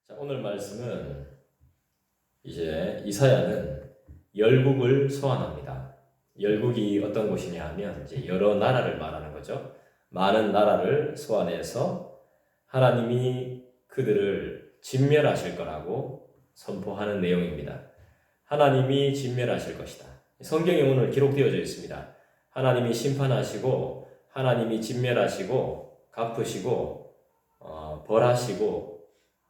자, 오늘 말씀은 이제 이사야는 열국을 소환합니다. 열국이 어떤 곳이냐 하면 이제 여러 나라를 말하는 거죠. 많은 나라를 소환해서 하나님이 그들을 진멸하실 거라고 선포하는 내용입니다. 하나님이 진멸하실 것이다. 성경에 오늘 기록되어져 있습니다. 하나님이 심판하시고 하나님이 진멸하시고 갚으시고 벌하시고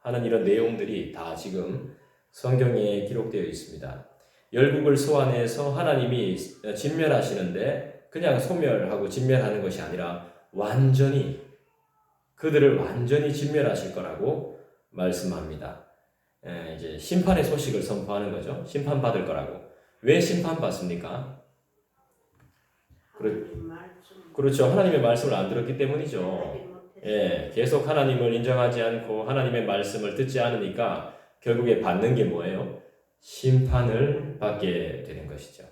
하는 이런 내용들이 다 지금 성경에 기록되어 있습니다. 열국을 소환해서 하나님이 진멸하시는데 그냥 소멸하고 진멸하는 것이 아니라 완전히 그들을 완전히 진멸하실 거라고 말씀합니다. 이제 심판의 소식을 선포하는 거죠. 심판받을 거라고. 왜 심판받습니까? 그렇죠. 하나님의 말씀을 안 들었기 때문이죠. 계속 하나님을 인정하지 않고 하나님의 말씀을 듣지 않으니까 결국에 받는 게 뭐예요? 심판을 받게 되는 것이죠.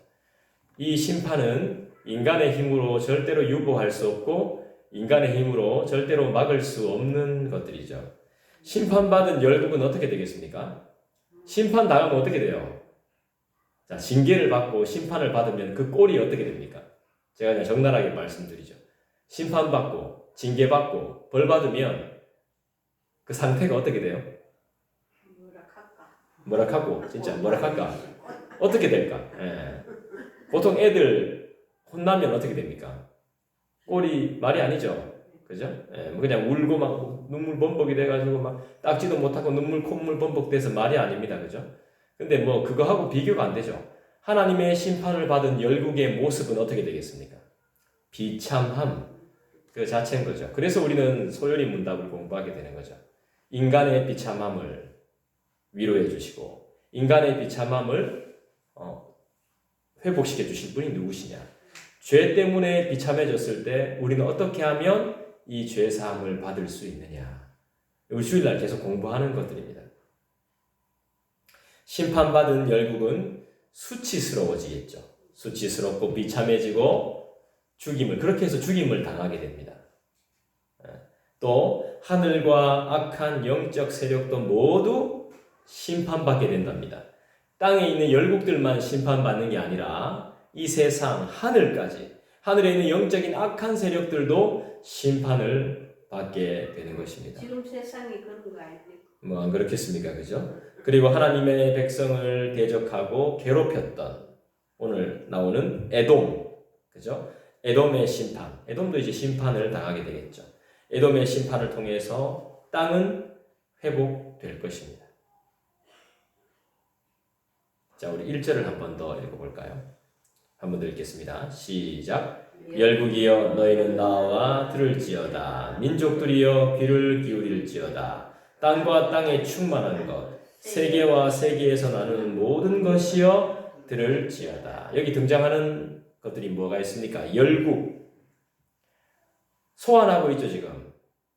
이 심판은 인간의 힘으로 절대로 유보할 수 없고 인간의 힘으로 절대로 막을 수 없는 것들이죠. 심판받은 열국은 어떻게 되겠습니까? 심판당하면 어떻게 돼요? 자, 징계를 받고 심판을 받으면 그 꼴이 어떻게 됩니까? 제가 그냥 적나라하게 말씀드리죠. 심판받고 징계받고 벌받으면 그 상태가 어떻게 돼요? 뭐라카고 진짜 뭐라할까? 어떻게 될까? 보통 애들 혼나면 어떻게 됩니까? 꼴이 말이 아니죠. 그죠? 그냥 울고 막 눈물 범벅이 돼가지고 막 닦지도 못하고 눈물 콧물 범벅돼서 말이 아닙니다. 그죠? 근데 뭐 그거하고 비교가 안 되죠. 하나님의 심판을 받은 열국의 모습은 어떻게 되겠습니까? 비참함 그 자체인 거죠. 그래서 우리는 소요리 문답을 공부하게 되는 거죠. 인간의 비참함을 위로해 주시고 인간의 비참함을 회복시켜 주실 분이 누구시냐? 죄 때문에 비참해졌을 때 우리는 어떻게 하면 이 죄 사함을 받을 수 있느냐? 우리 주일날 계속 공부하는 것들입니다. 심판받은 열국은 수치스러워지겠죠. 수치스럽고 비참해지고 그렇게 해서 죽임을 당하게 됩니다. 또 하늘과 악한 영적 세력도 모두 심판받게 된답니다. 땅에 있는 열국들만 심판받는 게 아니라 이 세상 하늘까지 하늘에 있는 영적인 악한 세력들도 심판을 받게 되는 것입니다. 지금 세상이 그런 거 아닙니까? 뭐 안 그렇겠습니까? 그죠? 그리고 하나님의 백성을 대적하고 괴롭혔던 오늘 나오는 에돔, 그죠? 에돔의 심판, 에돔도 이제 심판을 당하게 되겠죠. 에돔의 심판을 통해서 땅은 회복될 것입니다. 자, 우리 1절을 한 번 더 읽어볼까요? 한 번 더 읽겠습니다. 시작. 열국이여 너희는 나와 들을지어다. 민족들이여 귀를 기울일지어다. 땅과 땅에 충만한 것, 세계와 세계에서 나누는 모든 것이여 들을지어다. 여기 등장하는 것들이 뭐가 있습니까? 열국. 소환하고 있죠, 지금.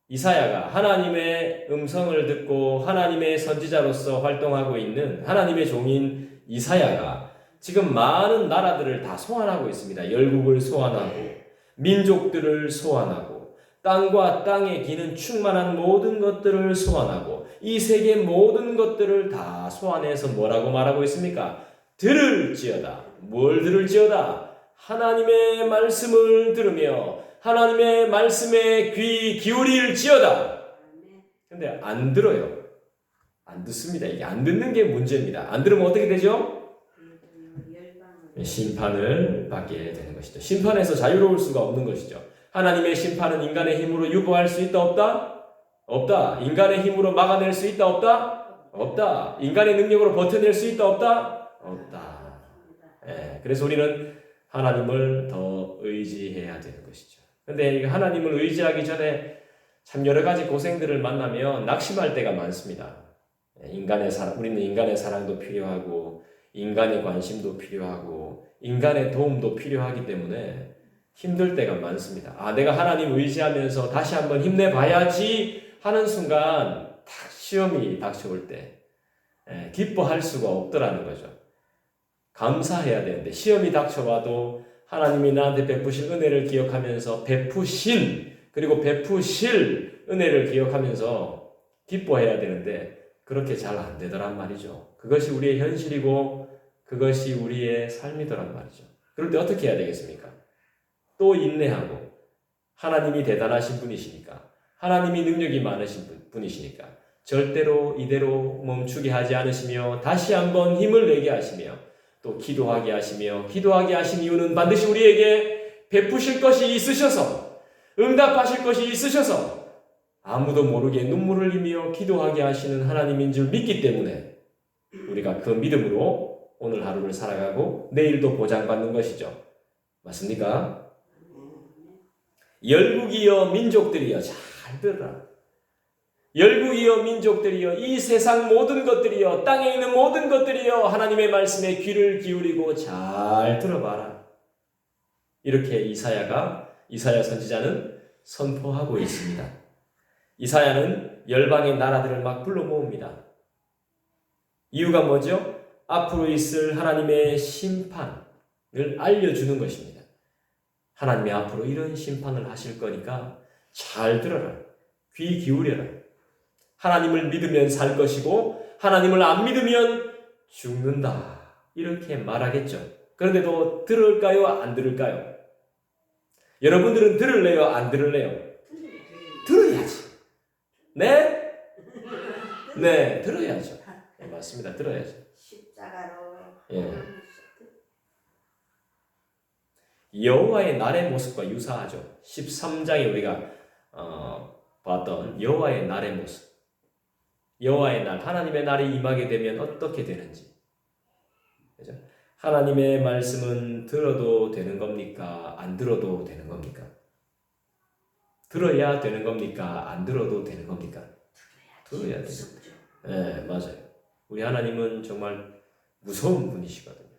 이사야가 하나님의 음성을 듣고 하나님의 선지자로서 활동하고 있는 하나님의 종인 이사야가 지금 많은 나라들을 다 소환하고 있습니다. 열국을 소환하고 민족들을 소환하고 땅과 땅에 기는 충만한 모든 것들을 소환하고 이 세계 모든 것들을 다 소환해서 뭐라고 말하고 있습니까? 들을지어다. 뭘 들을지어다? 하나님의 말씀을 들으며 하나님의 말씀에 귀 기울일지어다. 근데 안 들어요. 안 듣습니다. 이게 안 듣는 게 문제입니다. 안 들으면 어떻게 되죠? 심판을 받게 되는 것이죠. 심판에서 자유로울 수가 없는 것이죠. 하나님의 심판은 인간의 힘으로 유보할 수 있다 없다? 없다. 인간의 힘으로 막아낼 수 있다 없다? 없다. 인간의 능력으로 버텨낼 수 있다 없다? 없다. 그래서 우리는 하나님을 더 의지해야 되는 것이죠. 근데 하나님을 의지하기 전에 참 여러 가지 고생들을 만나면 낙심할 때가 많습니다. 우리는 인간의 사랑도 필요하고 인간의 관심도 필요하고 인간의 도움도 필요하기 때문에 힘들 때가 많습니다. 내가 하나님 의지하면서 다시 한번 힘내봐야지 하는 순간 딱 시험이 닥쳐올 때 기뻐할 수가 없더라는 거죠. 감사해야 되는데 시험이 닥쳐와도 하나님이 나한테 베푸신 은혜를 기억하면서 그리고 베푸실 은혜를 기억하면서 기뻐해야 되는데 그렇게 잘 안 되더란 말이죠. 그것이 우리의 현실이고 그것이 우리의 삶이더란 말이죠. 그럴 때 어떻게 해야 되겠습니까? 또 인내하고 하나님이 대단하신 분이시니까 하나님이 능력이 많으신 분이시니까 절대로 이대로 멈추게 하지 않으시며 다시 한번 힘을 내게 하시며 또 기도하게 하시며 기도하게 하신 이유는 반드시 우리에게 베푸실 것이 있으셔서 응답하실 것이 있으셔서 아무도 모르게 눈물을 흘리며 기도하게 하시는 하나님인 줄 믿기 때문에 우리가 그 믿음으로 오늘 하루를 살아가고 내일도 보장받는 것이죠. 맞습니까? 열국이여 민족들이여 잘 들으라. 열국이여 민족들이여 이 세상 모든 것들이여 땅에 있는 모든 것들이여 하나님의 말씀에 귀를 기울이고 잘 들어봐라. 이렇게 이사야 선지자는 선포하고 있습니다. 이사야는 열방의 나라들을 막 불러 모읍니다. 이유가 뭐죠? 앞으로 있을 하나님의 심판을 알려주는 것입니다. 하나님이 앞으로 이런 심판을 하실 거니까 잘 들어라. 귀 기울여라. 하나님을 믿으면 살 것이고 하나님을 안 믿으면 죽는다. 이렇게 말하겠죠. 그런데도 들을까요? 안 들을까요? 여러분들은 들을래요? 안 들을래요? 들어야지. 네? 네, 들어야죠. 네, 맞습니다. 들어야죠. 십자가로 예. 여호와의 날의 모습과 유사하죠. 13장에 우리가 봤던 여호와의 날의 모습. 여호와의 날, 하나님의 날이 임하게 되면 어떻게 되는지. 그죠? 하나님의 말씀은 들어도 되는 겁니까? 안 들어도 되는 겁니까? 들어야 되는 겁니까? 안 들어도 되는 겁니까? 들어야 되는 거죠. 네, 맞아요. 우리 하나님은 정말 무서운 분이시거든요.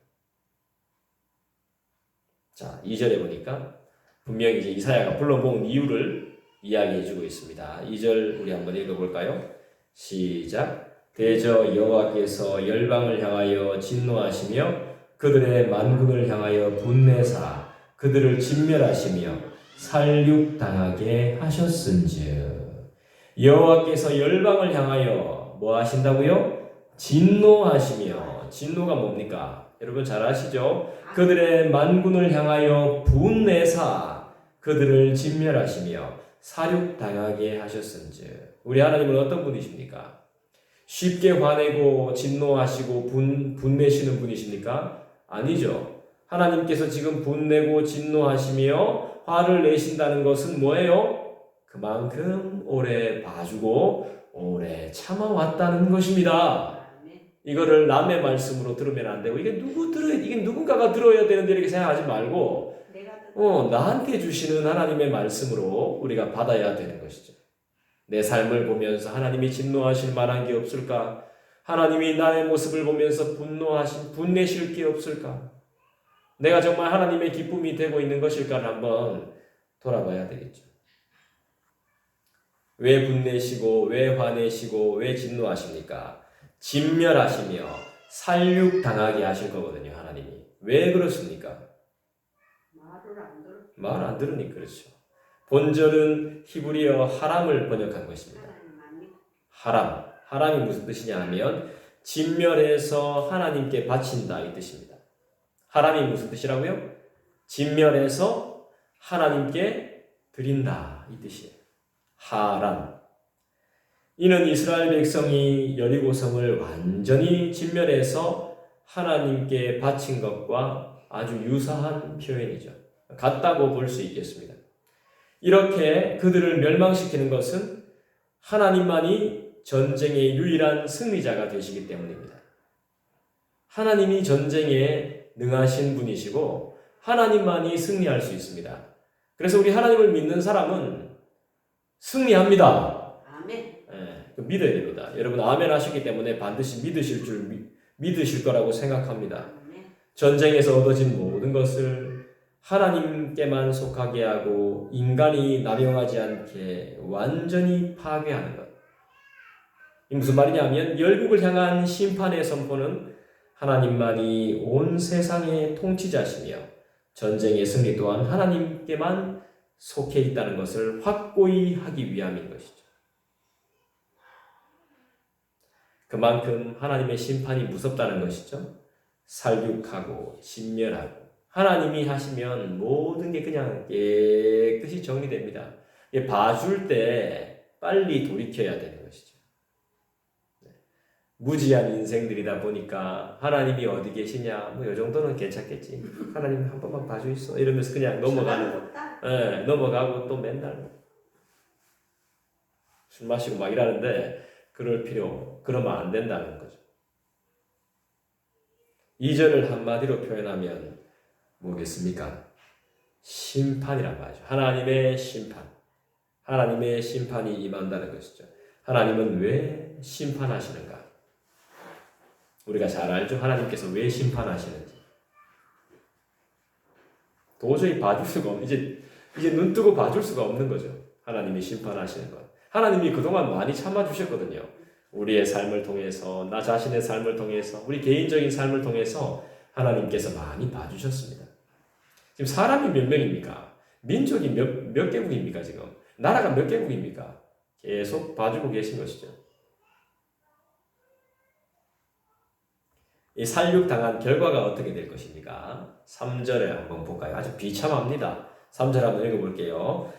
자, 2절에 보니까 분명히 이제 이사야가 불러 모은 이유를 이야기해 주고 있습니다. 2절 우리 한번 읽어볼까요? 시작. 대저 여호와께서 열방을 향하여 진노하시며 그들의 만군을 향하여 분내사 그들을 진멸하시며 살육당하게 하셨은즉. 여호와께서 열방을 향하여 뭐 하신다고요? 진노하시며. 진노가 뭡니까? 여러분 잘 아시죠? 그들의 만군을 향하여 분내사 그들을 진멸하시며 살육당하게 하셨은즉. 우리 하나님은 어떤 분이십니까? 쉽게 화내고 진노하시고 분내시는 분이십니까? 아니죠. 하나님께서 지금 분내고 진노하시며 화를 내신다는 것은 뭐예요? 그만큼 오래 봐주고 오래 참아왔다는 것입니다. 이거를 남의 말씀으로 들으면 안 되고 이게 누군가가 들어야 되는데 이렇게 생각하지 말고 나한테 주시는 하나님의 말씀으로 우리가 받아야 되는 것이죠. 내 삶을 보면서 하나님이 진노하실 만한 게 없을까? 하나님이 나의 모습을 보면서 분내실 게 없을까? 내가 정말 하나님의 기쁨이 되고 있는 것일까를 한번 돌아봐야 되겠죠. 왜 분내시고 왜 화내시고 왜 진노하십니까? 진멸하시며 살육당하게 하실 거거든요. 하나님이. 왜 그렇습니까? 말 안 들으니까 그렇죠. 본절은 히브리어 하람을 번역한 것입니다. 하람이 무슨 뜻이냐 하면 진멸해서 하나님께 바친다 이 뜻입니다. 하람이 무슨 뜻이라고요? 진멸해서 하나님께 드린다 이 뜻이에요. 하람. 이는 이스라엘 백성이 여리고성을 완전히 진멸해서 하나님께 바친 것과 아주 유사한 표현이죠. 같다고 볼 수 있겠습니다. 이렇게 그들을 멸망시키는 것은 하나님만이 전쟁의 유일한 승리자가 되시기 때문입니다. 하나님이 전쟁에 능하신 분이시고 하나님만이 승리할 수 있습니다. 그래서 우리 하나님을 믿는 사람은 승리합니다. 아멘. 믿어야 됩니다. 여러분 아멘 하셨기 때문에 반드시 믿으실 거라고 생각합니다. 전쟁에서 얻어진 모든 것을 하나님께만 속하게 하고 인간이 남용하지 않게 완전히 파괴하는 것. 이 무슨 말이냐 하면 열국을 향한 심판의 선포는 하나님만이 온 세상의 통치자시며 전쟁의 승리 또한 하나님께만 속해 있다는 것을 확고히 하기 위함인 것이죠. 그만큼 하나님의 심판이 무섭다는 것이죠. 살육하고 진멸하고 하나님이 하시면 모든 게 그냥 깨끗이 정리됩니다. 봐줄 때 빨리 돌이켜야 되는 것이죠. 무지한 인생들이다 보니까 하나님이 어디 계시냐 뭐 이 정도는 괜찮겠지. 하나님 한 번만 봐줘 있어 이러면서 그냥 넘어가고 또 맨날 술 마시고 막 이러는데 그러면 안 된다는 거죠. 2절을 한마디로 표현하면 뭐겠습니까? 심판이란 말이죠. 하나님의 심판. 하나님의 심판이 임한다는 것이죠. 하나님은 왜 심판하시는가? 우리가 잘 알죠. 하나님께서 왜 심판하시는지. 도저히 봐줄 수가 없는, 이제 눈 뜨고 봐줄 수가 없는 거죠. 하나님이 심판하시는 것. 하나님이 그동안 많이 참아주셨거든요. 우리의 삶을 통해서, 나 자신의 삶을 통해서, 우리 개인적인 삶을 통해서 하나님께서 많이 봐주셨습니다. 지금 사람이 몇 명입니까? 민족이 몇 개국입니까, 지금? 나라가 몇 개국입니까? 계속 봐주고 계신 것이죠. 이 살육당한 결과가 어떻게 될 것입니까? 3절에 한번 볼까요? 아주 비참합니다. 3절 한번 읽어볼게요.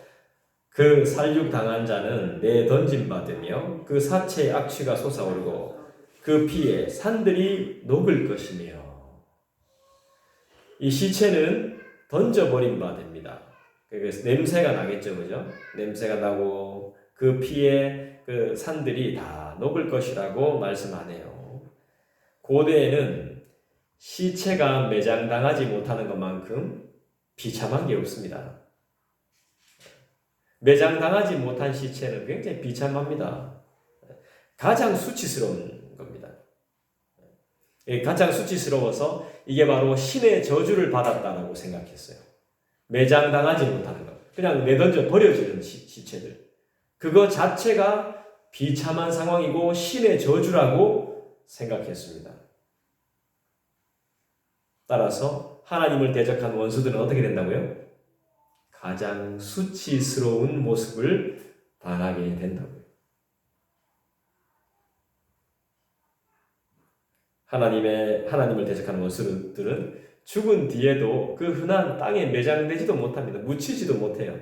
그 살육당한 자는 내던짐 받으며 그 사체의 악취가 솟아오르고 그 피에 산들이 녹을 것이며. 이 시체는 던져버린 바 됩니다. 그래서 냄새가 나겠죠, 그죠? 냄새가 나고 그 피에 그 산들이 다 녹을 것이라고 말씀하네요. 고대에는 시체가 매장당하지 못하는 것만큼 비참한 게 없습니다. 매장당하지 못한 시체는 굉장히 비참합니다. 가장 수치스러운 겁니다. 가장 수치스러워서 이게 바로 신의 저주를 받았다라고 생각했어요. 매장당하지 못하는 것. 그냥 내던져 버려지는 시체들. 그거 자체가 비참한 상황이고 신의 저주라고 생각했습니다. 따라서 하나님을 대적한 원수들은 어떻게 된다고요? 가장 수치스러운 모습을 당하게 된다고요. 하나님을 대적하는 원수들은 죽은 뒤에도 그 흔한 땅에 매장되지도 못합니다. 묻히지도 못해요.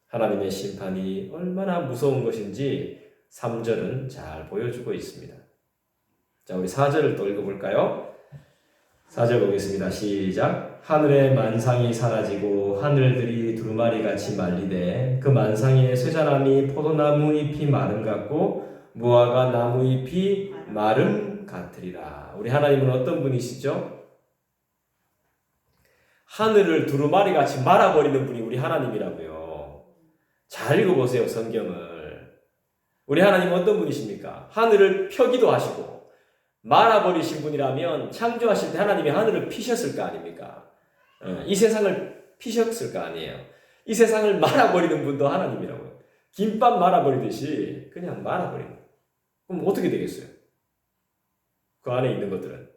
하나님의 심판이 얼마나 무서운 것인지 3절은 잘 보여주고 있습니다. 자, 우리 4절을 또 읽어볼까요? 4절 보겠습니다. 시작. 하늘의 만상이 사라지고 하늘들이 두루마리같이 말리되 그 만상의 쇠자람이 포도나무 잎이 마름 같고 무화과 나무 잎이 마름 같으리라. 우리 하나님은 어떤 분이시죠? 하늘을 두루마리같이 말아버리는 분이 우리 하나님이라고요. 잘 읽어보세요, 성경을. 우리 하나님은 어떤 분이십니까? 하늘을 펴기도 하시고 말아버리신 분이라면 창조하실 때 하나님이 하늘을 피셨을 거 아닙니까? 이 세상을 피셨을 거 아니에요. 이 세상을 말아버리는 분도 하나님이라고요. 김밥 말아버리듯이 그냥 말아버리는 거예요. 그럼 어떻게 되겠어요? 그 안에 있는 것들은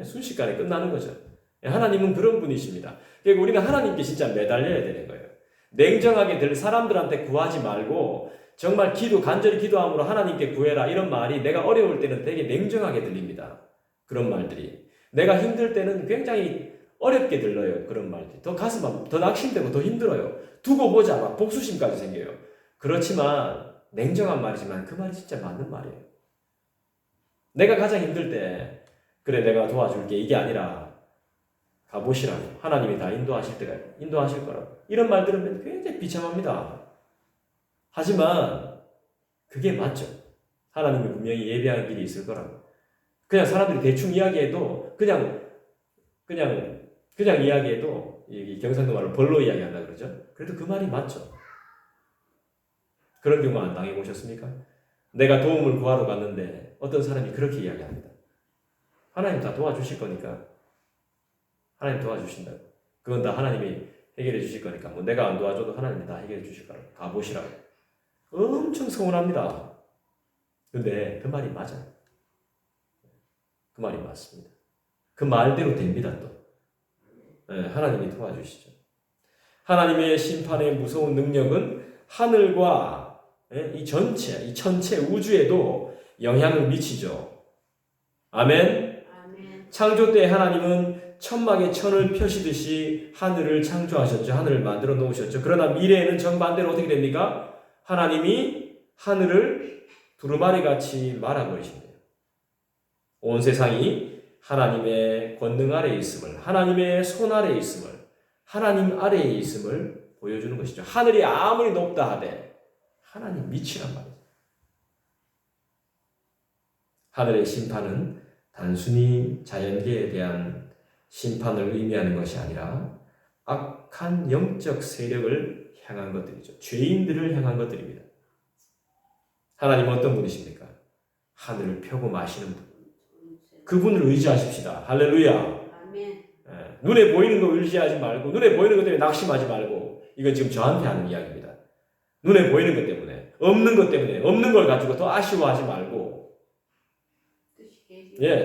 순식간에 끝나는 거죠. 하나님은 그런 분이십니다. 그러니까 우리는 하나님께 진짜 매달려야 되는 거예요. 냉정하게 될 사람들한테 구하지 말고 정말 간절히 기도함으로 하나님께 구해라 이런 말이 내가 어려울 때는 되게 냉정하게 들립니다. 그런 말들이. 내가 힘들 때는 굉장히 어렵게 들려요. 그런 말들이. 더 낙심되고 더 힘들어요. 두고 보자 막 복수심까지 생겨요. 그렇지만 냉정한 말이지만 그 말이 진짜 맞는 말이에요. 내가 가장 힘들 때 그래 내가 도와줄게 이게 아니라 가보시라고 하나님이 다 인도하실 거라고 이런 말 들으면 굉장히 비참합니다. 하지만 그게 맞죠. 하나님이 분명히 예비한 길이 있을 거라고. 그냥 사람들이 대충 이야기해도 그냥 이야기해도 이 경상도 말로 벌로 이야기한다 그러죠. 그래도 그 말이 맞죠. 그런 경우 안 당해보셨습니까? 내가 도움을 구하러 갔는데 어떤 사람이 그렇게 이야기합니다. 하나님 다 도와주실 거니까 하나님 도와주신다고. 그건 다 하나님이 해결해 주실 거니까 뭐 내가 안 도와줘도 하나님이 다 해결해 주실 거라고. 가보시라고. 엄청 서운합니다. 근데 그 말이 맞아요. 그 말이 맞습니다. 그 말대로 됩니다 또. 하나님이 도와주시죠. 하나님의 심판의 무서운 능력은 하늘과 이 전체, 이 전체 우주에도 영향을 미치죠. 아멘. 아멘. 창조 때 하나님은 천막에 천을 펴시듯이 하늘을 창조하셨죠. 하늘을 만들어 놓으셨죠. 그러나 미래에는 정반대로 어떻게 됩니까? 하나님이 하늘을 두루마리 같이 말아버리신대요. 온 세상이 하나님의 권능 아래에 있음을, 하나님의 손 아래에 있음을, 하나님 아래에 있음을 보여주는 것이죠. 하늘이 아무리 높다 하되 하나님 밑이란 말이죠. 하늘의 심판은 단순히 자연계에 대한 심판을 의미하는 것이 아니라 악한 영적 세력을 향한 것들이죠. 죄인들을 향한 것들입니다. 하나님은 어떤 분이십니까? 하늘을 펴고 마시는 분. 그분을 의지하십시다. 할렐루야. 아멘. 눈에 보이는 거 의지하지 말고, 눈에 보이는 것 때문에 낙심하지 말고, 이건 지금 저한테 하는 이야기입니다. 눈에 보이는 것 때문에, 없는 것 때문에, 없는 걸 가지고 더 아쉬워하지 말고,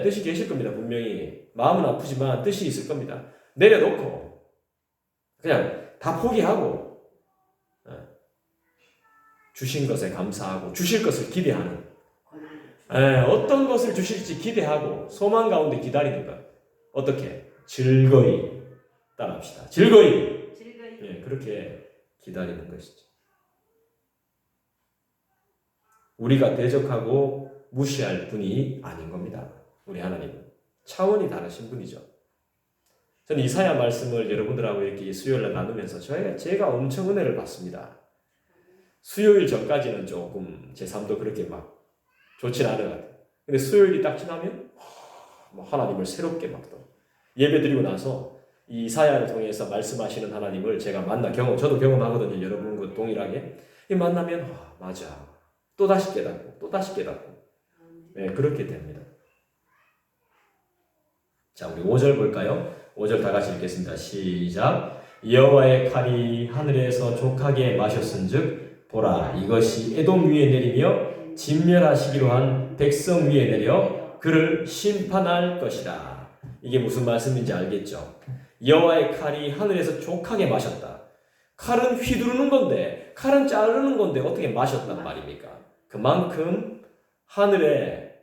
뜻이 계실 겁니다. 분명히. 마음은 아프지만 뜻이 있을 겁니다. 내려놓고, 그냥 다 포기하고, 주신 것에 감사하고, 주실 것을 기대하는, 어떤 것을 주실지 기대하고, 소망 가운데 기다리는 것. 어떻게? 즐거이 따라합시다. 즐거이. 그렇게 기다리는 것이죠. 우리가 대적하고 무시할 분이 아닌 겁니다. 우리 하나님은 차원이 다르신 분이죠. 저는 이사야 말씀을 여러분들하고 이렇게 수요일날 나누면서 제가 엄청 은혜를 받습니다. 수요일 전까지는 조금 제 삶도 그렇게 막 좋진 않은 것 같아요. 근데 수요일이 딱 지나면 하나님을 새롭게 막 또 예배 드리고 나서 이 이사야를 통해서 말씀하시는 하나님을 제가 저도 경험하거든요. 여러분과 동일하게. 만나면 맞아. 또 다시 깨닫고 또 다시 깨닫고 그렇게 됩니다. 자, 우리 5절 볼까요? 5절 다 같이 읽겠습니다. 시작. 여호와의 칼이 하늘에서 족하게 마셨은즉 보라, 이것이 에돔 위에 내리며 진멸하시기로 한 백성 위에 내려 그를 심판할 것이라. 이게 무슨 말씀인지 알겠죠? 여호와의 칼이 하늘에서 족하게 마셨다. 칼은 휘두르는 건데, 칼은 자르는 건데 어떻게 마셨단 말입니까? 그만큼 하늘의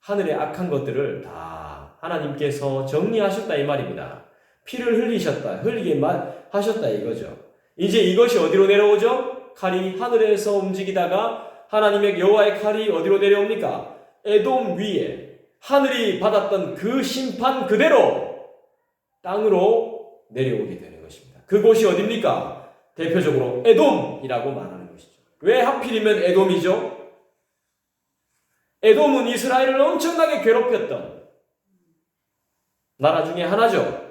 악한 것들을 다 하나님께서 정리하셨다 이 말입니다. 피를 흘리게 하셨다 이거죠. 이제 이것이 어디로 내려오죠? 칼이 하늘에서 움직이다가 하나님의 여호와의 칼이 어디로 내려옵니까? 에돔 위에 하늘이 받았던 그 심판 그대로 땅으로 내려오게 되는 것입니다. 그곳이 어디입니까? 대표적으로 에돔이라고 말하는 것이죠. 왜 하필이면 에돔이죠? 에돔은 이스라엘을 엄청나게 괴롭혔던 나라 중에 하나죠.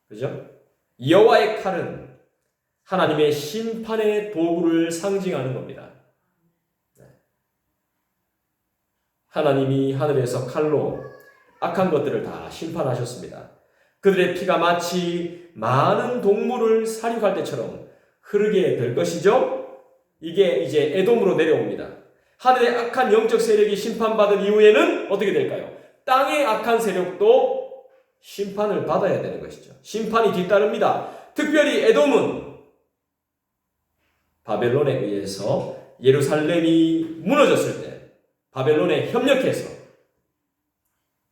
그죠? 여호와의 칼은 하나님의 심판의 도구를 상징하는 겁니다. 하나님이 하늘에서 칼로 악한 것들을 다 심판하셨습니다. 그들의 피가 마치 많은 동물을 사육할 때처럼 흐르게 될 것이죠. 이게 이제 에돔으로 내려옵니다. 하늘의 악한 영적 세력이 심판받은 이후에는 어떻게 될까요? 땅의 악한 세력도 심판을 받아야 되는 것이죠. 심판이 뒤따릅니다. 특별히 에돔은 바벨론에 의해서 예루살렘이 무너졌을 때 바벨론에 협력해서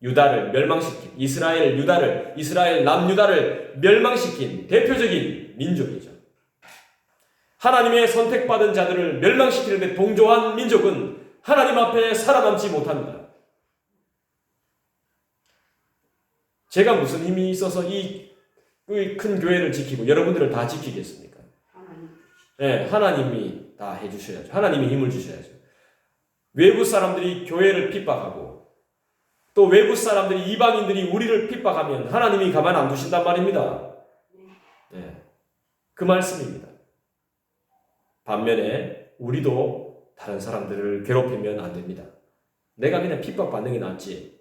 유다를 멸망시킨, 이스라엘 남유다를 멸망시킨 대표적인 민족이죠. 하나님의 선택받은 자들을 멸망시키는 데 동조한 민족은 하나님 앞에 살아남지 못합니다. 제가 무슨 힘이 있어서 이 큰 교회를 지키고 여러분들을 다 지키겠습니까? 하나님이 다 해주셔야죠. 하나님이 힘을 주셔야죠. 외부 사람들이 교회를 핍박하고 또 외부 사람들이 이방인들이 우리를 핍박하면 하나님이 가만 안 두신단 말입니다. 그 말씀입니다. 반면에 우리도 다른 사람들을 괴롭히면 안 됩니다. 내가 그냥 핍박받는 게 낫지.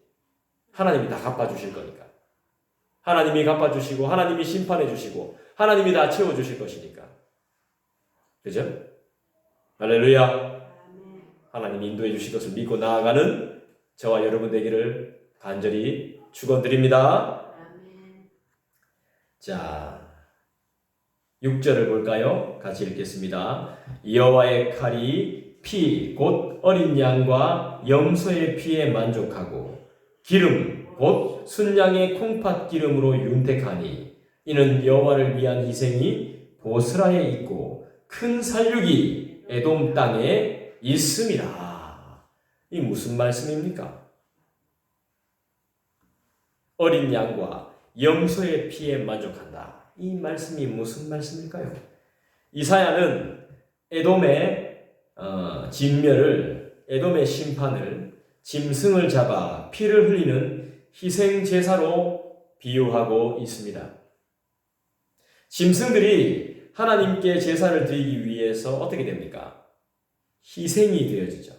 하나님이 다 갚아주실 거니까. 하나님이 갚아주시고 하나님이 심판해 주시고 하나님이 다 채워주실 것이니까. 그죠? 할렐루야. 하나님이 인도해 주실 것을 믿고 나아가는 저와 여러분 되기를 간절히 축원드립니다. 자, 6절을 볼까요? 같이 읽겠습니다. 여호와의 칼이 피 곧 어린 양과 염소의 피에 만족하고 기름 곧 순양의 콩팥 기름으로 윤택하니 이는 여호와를 위한 희생이 보스라에 있고 큰 살육이 에돔 땅에 있음이라. 이 무슨 말씀입니까? 어린 양과 염소의 피에 만족한다. 이 말씀이 무슨 말씀일까요? 이사야는 에돔의 진멸을, 에돔의 심판을 짐승을 잡아 피를 흘리는 희생 제사로 비유하고 있습니다. 짐승들이 하나님께 제사를 드리기 위해서 어떻게 됩니까? 희생이 되어지죠.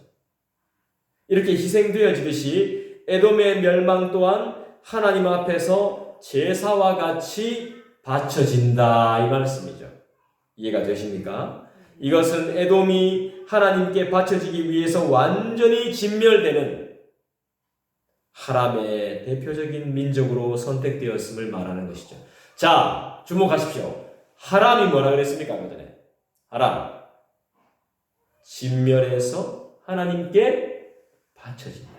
이렇게 희생되어지듯이 에돔의 멸망 또한 하나님 앞에서 제사와 같이 바쳐진다 이 말씀이죠. 이해가 되십니까? 이것은 에돔이 하나님께 바쳐지기 위해서 완전히 진멸되는 하람의 대표적인 민족으로 선택되었음을 말하는 것이죠. 자, 주목하십시오. 하람이 뭐라 그랬습니까? 아까 전에 하람, 진멸해서 하나님께 바쳐진다.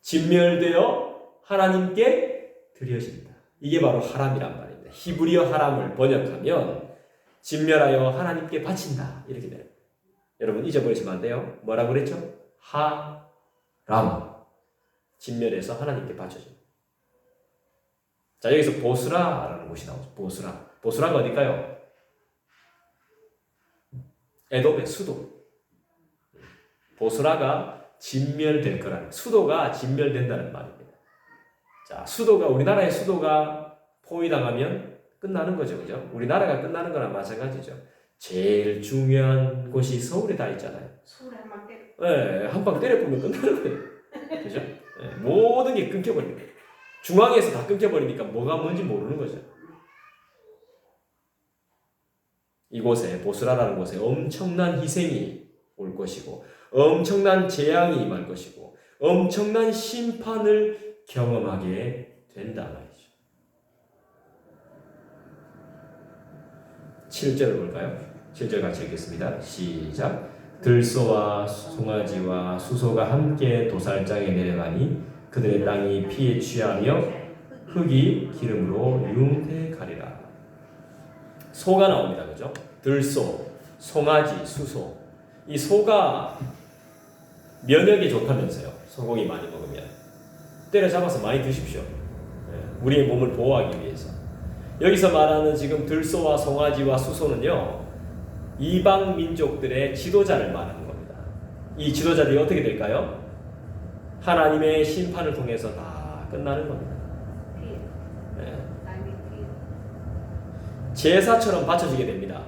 진멸되어 하나님께 드려진다. 이게 바로 하람이란 말입니다. 히브리어 하람을 번역하면 진멸하여 하나님께 바친다 이렇게 돼요. 여러분 잊어버리시면 안 돼요. 뭐라고 그랬죠? 하람, 진멸해서 하나님께 바쳐진다. 자, 여기서 보스라라는 곳이 나오죠. 보스라가 어딜까요? 에돔의 수도. 보스라가 진멸될 거라는, 수도가 진멸된다는 말입니다. 자, 수도가, 우리나라의 수도가 포위당하면 끝나는 거죠. 그죠? 우리나라가 끝나는 거랑 마찬가지죠. 제일 중요한 곳이 서울에 다 있잖아요. 서울에 한방 때려. 네, 한 방 때려보면 끝나는 거예요. 그죠? 네, 모든 게 끊겨버립니다. 중앙에서 다 끊겨버리니까 뭐가 뭔지 모르는 거죠. 이곳에, 보스라라는 곳에 엄청난 희생이 올 것이고, 엄청난 재앙이 임할 것이고, 엄청난 심판을 경험하게 된다 말이죠. 7절을 볼까요? 7절 같이 읽겠습니다. 시작. 들소와 송아지와 수소가 함께 도살장에 내려가니 그들의 땅이 피에 취하며 흙이 기름으로 융태가리라. 소가 나옵니다. 그죠? 들소, 송아지, 수소. 이 소가 면역에 좋다면서요. 소고기 많이 먹으면. 때려잡아서 많이 드십시오. 우리의 몸을 보호하기 위해서. 여기서 말하는 지금 들소와 송아지와 수소는요, 이방 민족들의 지도자를 말하는 겁니다. 이 지도자들이 어떻게 될까요? 하나님의 심판을 통해서 다 끝나는 겁니다. 제사처럼 바쳐지게 됩니다.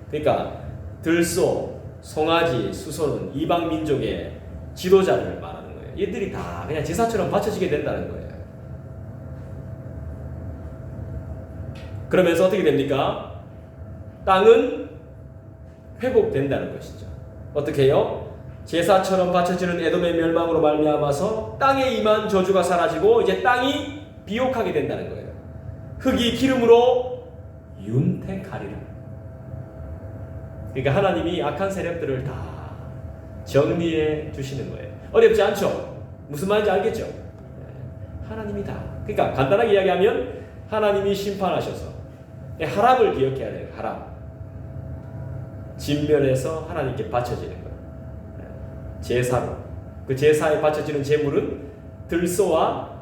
그러니까 들소, 송아지, 수소는 이방 민족의 지도자를 말하는 거예요. 얘들이 다 그냥 제사처럼 바쳐지게 된다는 거예요. 그러면서 어떻게 됩니까? 땅은 회복된다는 것이죠. 어떻게 해요? 제사처럼 바쳐지는 에돔의 멸망으로 말미암아서 땅에 임한 저주가 사라지고 이제 땅이 비옥하게 된다는 거예요. 흙이 기름으로 윤택하리라. 그러니까 하나님이 악한 세력들을 다 정리해 주시는 거예요. 어렵지 않죠? 무슨 말인지 알겠죠? 하나님이 다. 그러니까 간단하게 이야기하면 하나님이 심판하셔서 하람을 기억해야 돼요. 하람. 진멸해서 하나님께 바쳐지는 거예요. 제사로. 그 제사에 바쳐지는 제물은 들소와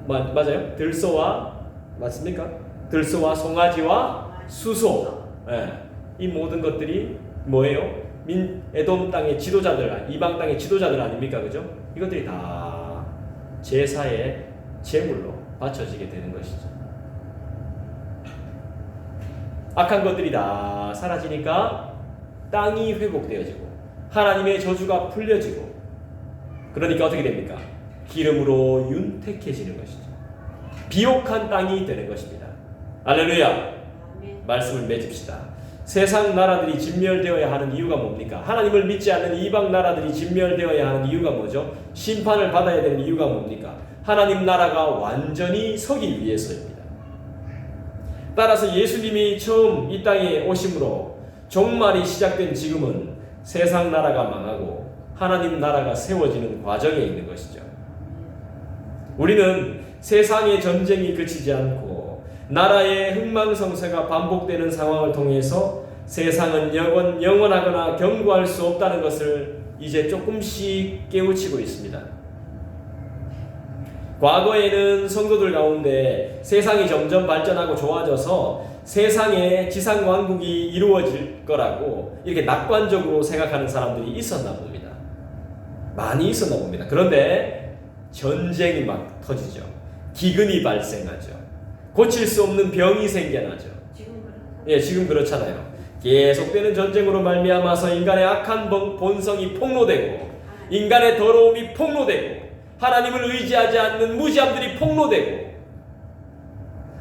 맞아요? 들소와 맞습니까? 들소와 송아지와 수소. 이 모든 것들이 뭐예요? 에돔 땅의 지도자들, 이방 땅의 지도자들 아닙니까? 그죠? 이것들이 다 제사의 제물로 바쳐지게 되는 것이죠. 악한 것들이 다 사라지니까 땅이 회복되어지고 하나님의 저주가 풀려지고, 그러니까 어떻게 됩니까? 기름으로 윤택해지는 것이죠. 비옥한 땅이 되는 것입니다. 할렐루야. 말씀을 맺읍시다. 세상 나라들이 진멸되어야 하는 이유가 뭡니까? 하나님을 믿지 않는 이방 나라들이 진멸되어야 하는 이유가 뭐죠? 심판을 받아야 되는 이유가 뭡니까? 하나님 나라가 완전히 서기 위해서입니다. 따라서 예수님이 처음 이 땅에 오심으로 종말이 시작된 지금은 세상 나라가 망하고 하나님 나라가 세워지는 과정에 있는 것이죠. 우리는 세상의 전쟁이 그치지 않고 나라의 흥망성쇠가 반복되는 상황을 통해서 세상은 영원하거나 견고할 수 없다는 것을 이제 조금씩 깨우치고 있습니다. 과거에는 성도들 가운데 세상이 점점 발전하고 좋아져서 세상에 지상 왕국이 이루어질 거라고 이렇게 낙관적으로 생각하는 사람들이 있었나 봅니다. 많이 있었나 봅니다. 그런데 전쟁이 막 터지죠. 기근이 발생하죠. 고칠 수 없는 병이 생겨나죠. 지금 그렇잖아요. 계속되는 전쟁으로 말미암아서 인간의 악한 본성이 폭로되고 인간의 더러움이 폭로되고 하나님을 의지하지 않는 무지함들이 폭로되고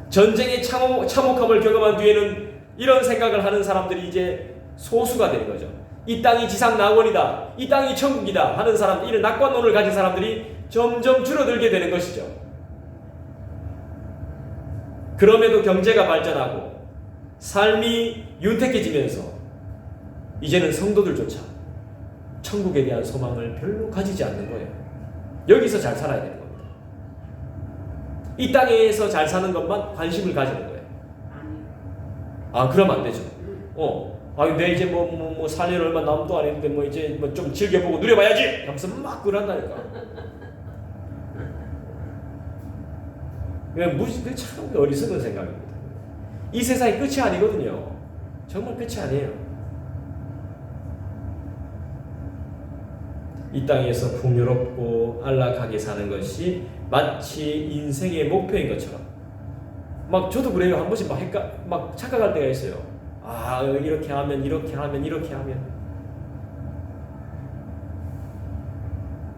전쟁의 참혹함을 경험한 뒤에는 이런 생각을 하는 사람들이 이제 소수가 되는 거죠. 이 땅이 지상 낙원이다, 이 땅이 천국이다 하는 사람들, 이런 낙관론을 가진 사람들이 점점 줄어들게 되는 것이죠. 그럼에도 경제가 발전하고 삶이 윤택해지면서 이제는 성도들조차 천국에 대한 소망을 별로 가지지 않는 거예요. 여기서 잘 살아야 되는 겁니다. 이 땅에서 잘 사는 것만 관심을 가지는 거예요. 아, 그러면 안 되죠. 내 이제 살 일 얼마 남도 안 했는데 이제 좀 즐겨보고 누려봐야지 하면서 막 그런다니까. 그게 참 어리석은 생각입니다. 이 세상이 끝이 아니거든요. 정말 끝이 아니에요. 이 땅에서 풍요롭고 안락하게 사는 것이 마치 인생의 목표인 것처럼 막 저도 그래요. 한 번씩 막 착각할 때가 있어요. 아, 이렇게 하면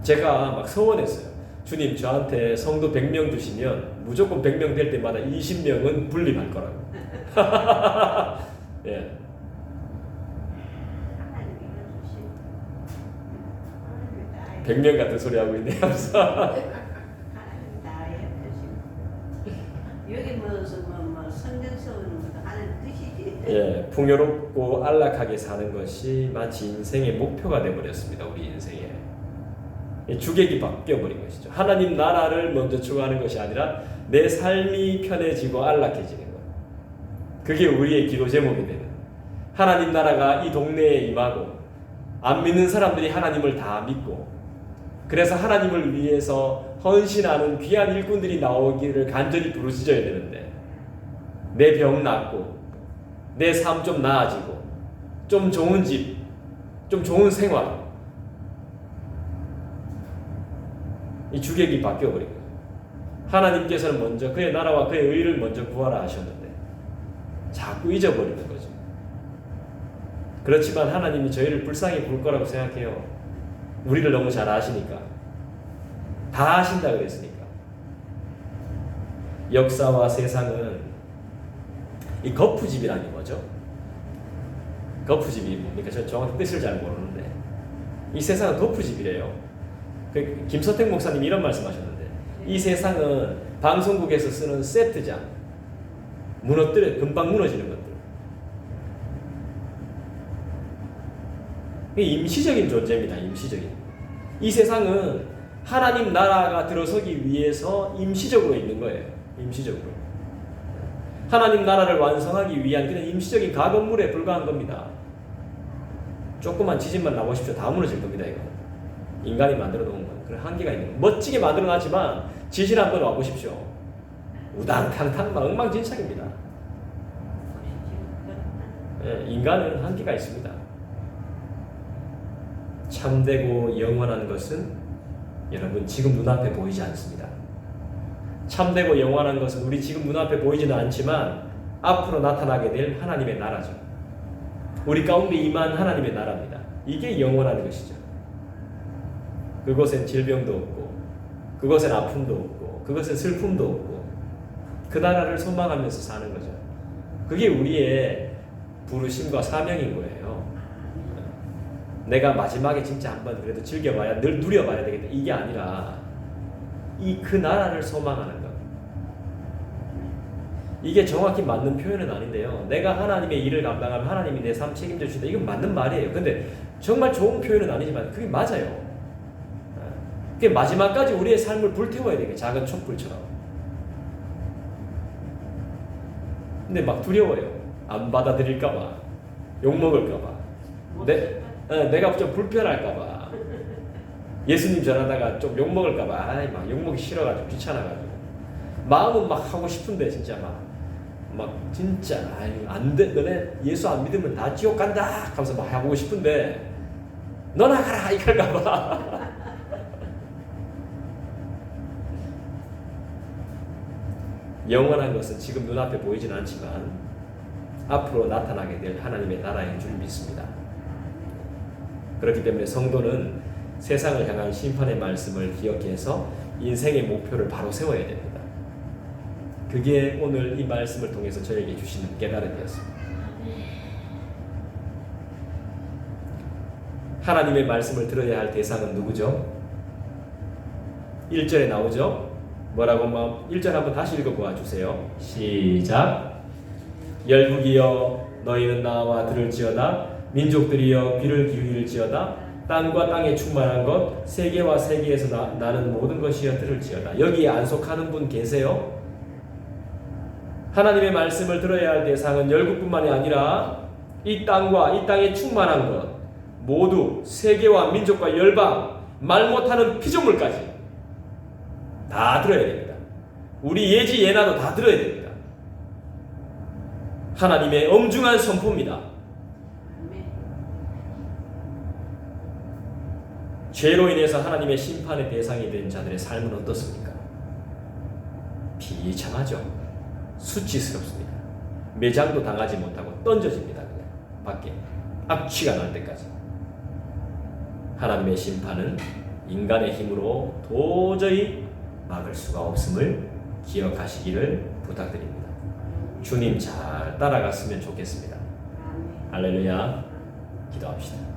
제가 막 서원했어요. 주님, 저한테 성도 100명 주시면 무조건 100명 될 때마다 20명은 분립할 거라고. 예. 100명 같은 소리 하고 있네. 하면서. 여기 성경서는 하는 뜻이지. 예, 풍요롭고 안락하게 사는 것이 마치 인생의 목표가 되어버렸습니다. 우리 인생에. 주객이 바뀌어버린 것이죠. 하나님 나라를 먼저 추구하는 것이 아니라 내 삶이 편해지고 안락해지는 것. 그게 우리의 기도 제목이 되는. 하나님 나라가 이 동네에 임하고 안 믿는 사람들이 하나님을 다 믿고 그래서 하나님을 위해서 헌신하는 귀한 일꾼들이 나오기를 간절히 부르짖어야 되는데 내 병 낫고 내 삶 좀 나아지고 좀 좋은 집, 좀 좋은 생활, 이 주객이 바뀌어버린 거예요. 하나님께서는 먼저 그의 나라와 그의 의를 먼저 구하라 하셨는데 자꾸 잊어버리는 거죠. 그렇지만 하나님이 저희를 불쌍히 볼 거라고 생각해요. 우리를 너무 잘 아시니까. 다 아신다 그랬으니까. 역사와 세상은 이 거푸집이라는 거죠. 거푸집이 뭡니까? 저 정확히 뜻을 잘 모르는데 이 세상은 거푸집이래요. 김서택 목사님이 이런 말씀하셨는데 이 세상은 방송국에서 쓰는 세트장, 금방 무너지는 것들. 임시적인 존재입니다. 임시적인. 이 세상은 하나님 나라가 들어서기 위해서 임시적으로 있는 거예요. 임시적으로. 하나님 나라를 완성하기 위한 그냥 임시적인 가건물에 불과한 겁니다. 조그만 지진만 나오십시오. 다 무너질 겁니다. 이거. 인간이 만들어 놓은 건 그런 한계가 있는 거예요. 멋지게 만들어 놨지만 지진 한번 와보십시오. 우당탕탕 막 엉망진창입니다. 예, 인간은 한계가 있습니다. 참되고 영원한 것은 여러분 지금 눈앞에 보이지 않습니다. 참되고 영원한 것은 우리 지금 눈앞에 보이지는 않지만 앞으로 나타나게 될 하나님의 나라죠. 우리 가운데 임한 하나님의 나라입니다. 이게 영원한 것이죠. 그곳엔 질병도 없고 그곳엔 아픔도 없고 그곳엔 슬픔도 없고 그 나라를 소망하면서 사는 거죠. 그게 우리의 부르심과 사명인 거예요. 내가 마지막에 진짜 한번 그래도 즐겨봐야 늘 누려봐야 되겠다. 이게 아니라 그 나라를 소망하는 것. 이게 정확히 맞는 표현은 아닌데요. 내가 하나님의 일을 감당하면 하나님이 내 삶 책임져 주신다. 이건 맞는 말이에요. 근데 정말 좋은 표현은 아니지만 그게 맞아요. 그게 마지막까지 우리의 삶을 불태워야 되게 작은 촛불처럼. 근데 막 두려워요. 안 받아들일까봐, 욕 먹을까봐, 내가 좀 불편할까봐, 예수님 전하다가 좀 욕 먹을까봐, 막 욕 먹기 싫어가지고 귀찮아가지고, 마음은 막 하고 싶은데 진짜 막 진짜 안 돼, 너네 예수 안 믿으면 다 지옥 간다 하면서 막 하고 싶은데 너 나가라 이럴까봐. 영원한 것은 지금 눈앞에 보이진 않지만 앞으로 나타나게 될 하나님의 나라인 줄 믿습니다. 그렇기 때문에 성도는 세상을 향한 심판의 말씀을 기억해서 인생의 목표를 바로 세워야 됩니다. 그게 오늘 이 말씀을 통해서 저에게 주시는 깨달음이었습니다. 하나님의 말씀을 들어야 할 대상은 누구죠? 1절에 나오죠? 뭐라고 1절 한번 다시 읽어보아 주세요. 시작. 열국이여 너희는 나와 들을지어다. 민족들이여 귀를 기울일지어다. 땅과 땅에 충만한 것 세계와 세계에서 나는 모든 것이여 들을지어다. 여기에 안속하는 분 계세요? 하나님의 말씀을 들어야 할 대상은 열국뿐만이 아니라 이 땅과 이 땅에 충만한 것 모두 세계와 민족과 열방 말 못하는 피조물까지 다 들어야 됩니다. 우리 예지 예나도 다 들어야 됩니다. 하나님의 엄중한 선포입니다. 죄로 인해서 하나님의 심판의 대상이 된 자들의 삶은 어떻습니까? 비참하죠. 수치스럽습니다. 매장도 당하지 못하고 던져집니다. 그냥 밖에 악취가 날 때까지. 하나님의 심판은 인간의 힘으로 도저히 막을 수가 없음을 기억하시기를 부탁드립니다. 주님 잘 따라갔으면 좋겠습니다. 할렐루야. 기도합시다.